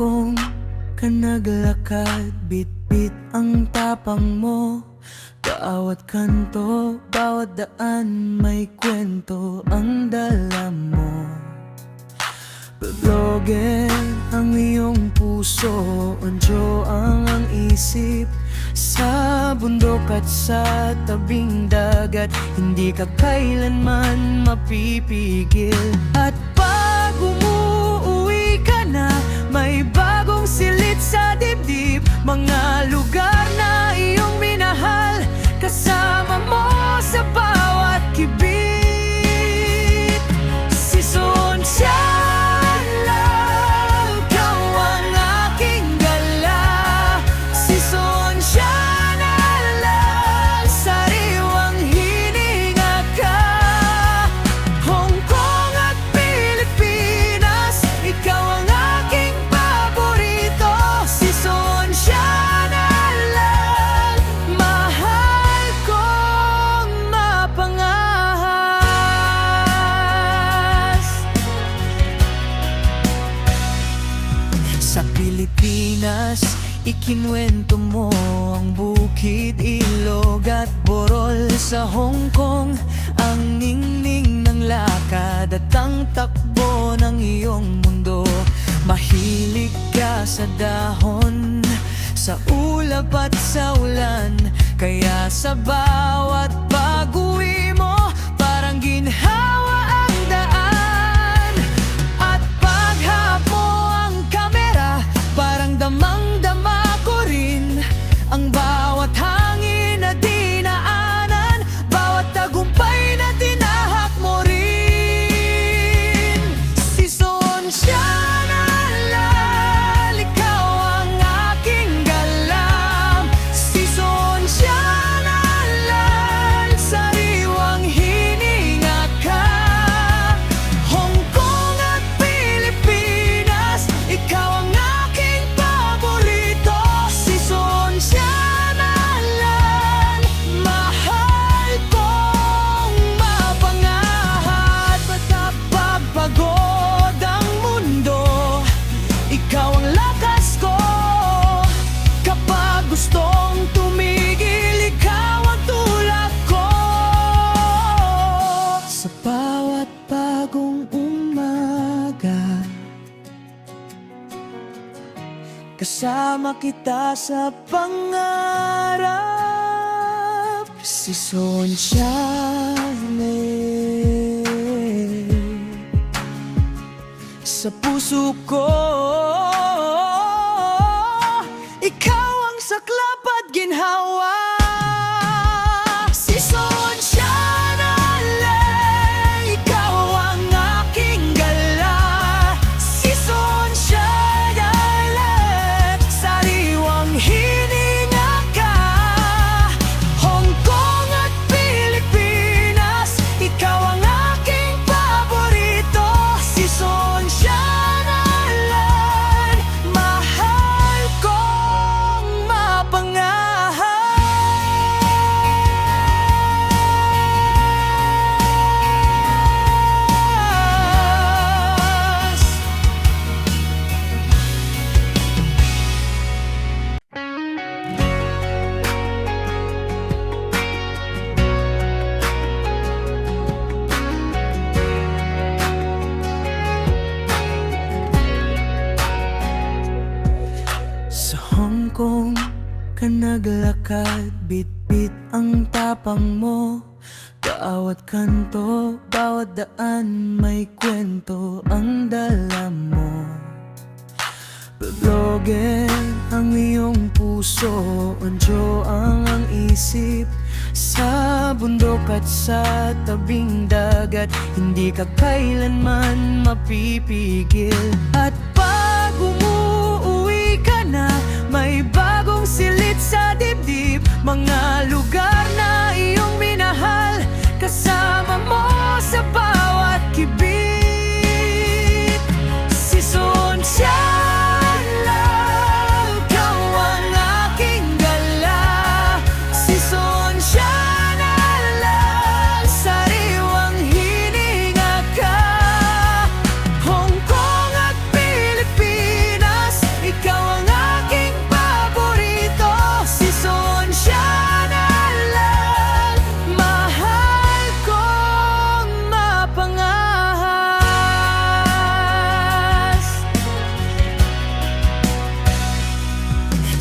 Kong ka naglakad, bitbit ang tapang mo. Bawat kanto, bawat daan, may kwento ang dala mo. Bablogin ang iyong puso, onjo ang isip. Sa bundok at sa tabing dagat, hindi ka kailanman mapipigil. At pag umuuwi ka na, may bagong silid sa dibdib. Mga lugar na iyong minahal, kasama mo sa bawat kibit. Si Sonsiala, ikaw ang aking gala. Si Sonsiala, sariwang hininga ka. Hong Kong at Pilipinas, ikaw ang aking paborito. Si Sonsiala, mahal kong mapangahas. Sa Pilipinas, ikinwento mo ang bukid, ilog at burol. Sa Hong Kong, ang ningning ng lakad at ang takbo ng iyong mundo. Mahilig ka sa dahon, sa ulap at sa ulan, kaya sa bawat pag-uwi mo, parang ginhawa ang daan. At paghawak mo ang kamera, parang damang-dama ko rin ang bawat hangin na dinaanan, bawat tagumpay na tinahak mo rin. Si Sonsiala, ikaw ang aking galam. Si Sonsiala, sariwang hininga ka. Hong Kong at Pilipinas, ikaw ang aking paborito. Si Sonsiala, mahal kong mapangahas. Pagpapagod ang mundo, ikaw ang lakas ko. Kapag gustong tumigil, ikaw ang tulak ko. Sa bawat bagong umaga, kasama kita sa pangarap. Si Sonsiala, sa puso ko, ikaw ang saklap at ginhawa. Si Sonsiala, ikaw ang aking gala. Si Sonsiala, sariwang hininga ka. Hong Kong at Pilipinas, ikaw ang aking paborito. Si Sonsiala, mahal kong mapangahas. Sa Hong Kong ka naglakad, bitbit ang tapang mo. Bawat kanto, bawat daan, may kwento ang dala mo. Bablogin ang iyong puso, onjo ang isip. Sa bundok at sa tabing dagat, hindi ka kailanman mapipigil. At pag umuuwi ka na, may bagong silid sa dibdib. Mga lugar na iyong minahal, kasama mo sa bawat kibit. Si Sonsiala, ikaw ang aking gala. Si Sonsiala, sariwang hininga ka. Hong Kong at Pilipinas,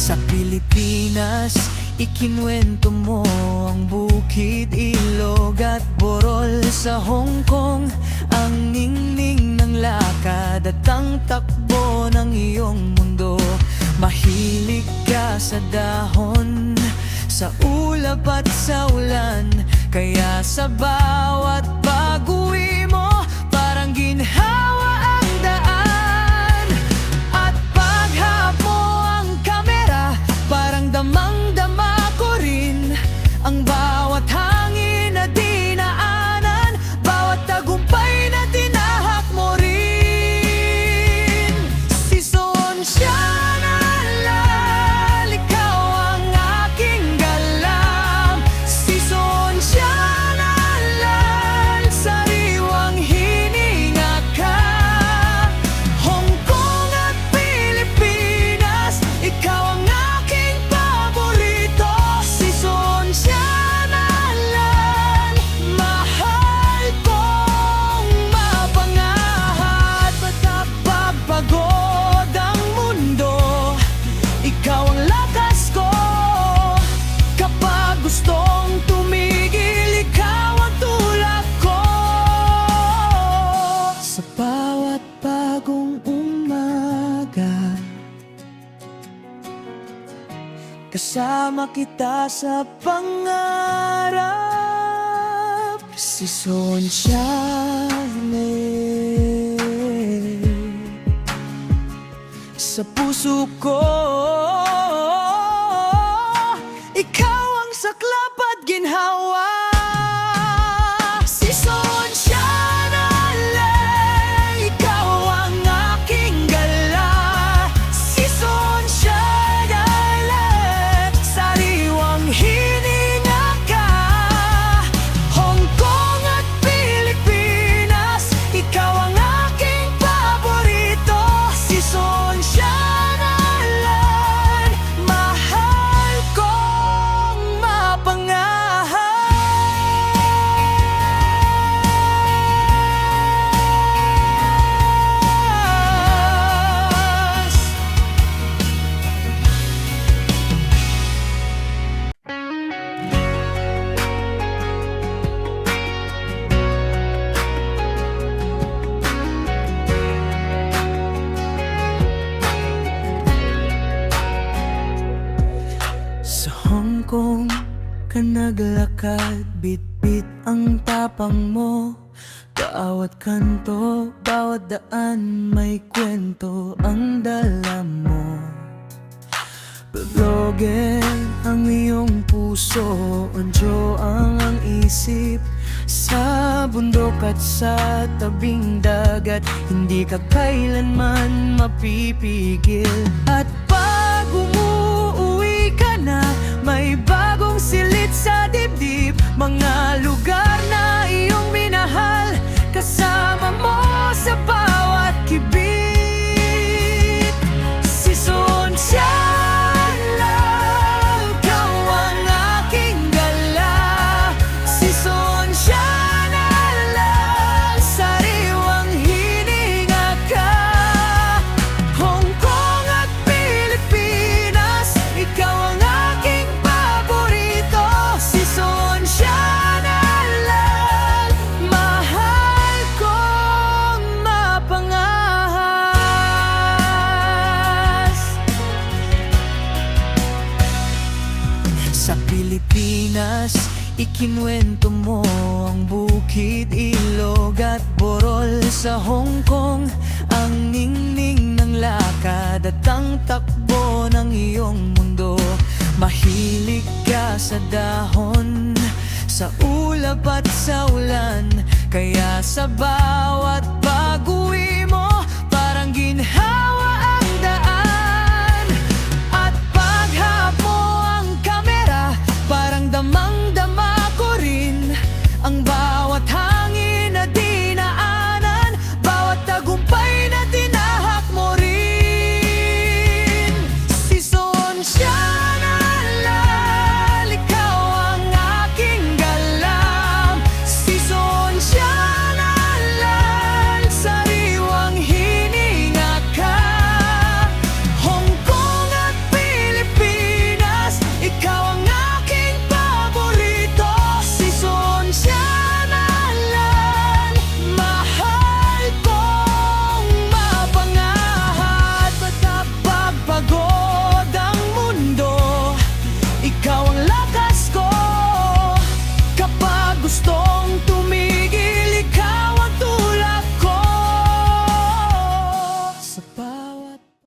Sa Pilipinas, ikinuwento mo ang bukid, ilog at burol. Sa Hong Kong, ang ningning ng lakad at ang takbo ng iyong mundo. Mahilig ka sa dahon, sa ulap at sa ulan, kaya sa bawat pag-uwi mo, parang ginhawa ang daan. At paghawak mo ang kamera, parang damang-dama ko rin ang bawat hangin na dinaanan, bawat tagumpay na tinahak mo rin. Si Sonsia Nalal, ikaw ang aking galam. Si Sonsia Nalal, sariwang hininga ka. Hong Kong at Pilipinas, ikaw ang aking paborito. Si Sonsia Nalal, mahal kong mapangahas. Pagpapagod ang mundo, ikaw ang lakas ko. Kapag gustong tumigil, ikaw ang tulak ko. Sa bawat bagong umaga, kasama kita sa pangarap. Si Sonsia Nalal, sa puso ko, ikaw ang saklap at ginhawa. Si Sonsia Nalal, ikaw ang aking gala. Si Sonsia Nalal, sariwang hininga ka. Hong Kong at Pilipinas, ikaw ang aking paborito. Si Sonsia Nalal, mahal kong mapangahas. Sa Hong Kong ka naglakad, bit-bit ang tapang mo. Bawat kanto, bawat daan, may kwento ang dala mo. Blogger ang iyong puso, Onjo ang isip. Sa bundok at sa tabing dagat, hindi ka kailanman mapipigil. At pag umuwi ka na, may bagong silid sa dibdib. Mga lugar na iyong minahal, kasama mo sa bawat kibit. Si Sonsia Nalal, ikaw ang aking gala. Si Sonsia Nalal, sariwang hininga ka. Hong Kong at Pilipinas, ikaw ang aking paborito. Si Sonsia Nalal, mahal kong mapangahas. Sa Pilipinas, ikinuwento mo ang bukid, ilog at burol. Sa Hong Kong, ang ningning ng lakad at ang takbo ng iyong mundo. Mahilig ka sa dahon, sa ulap at sa ulan, kaya sa bawat pag-uwi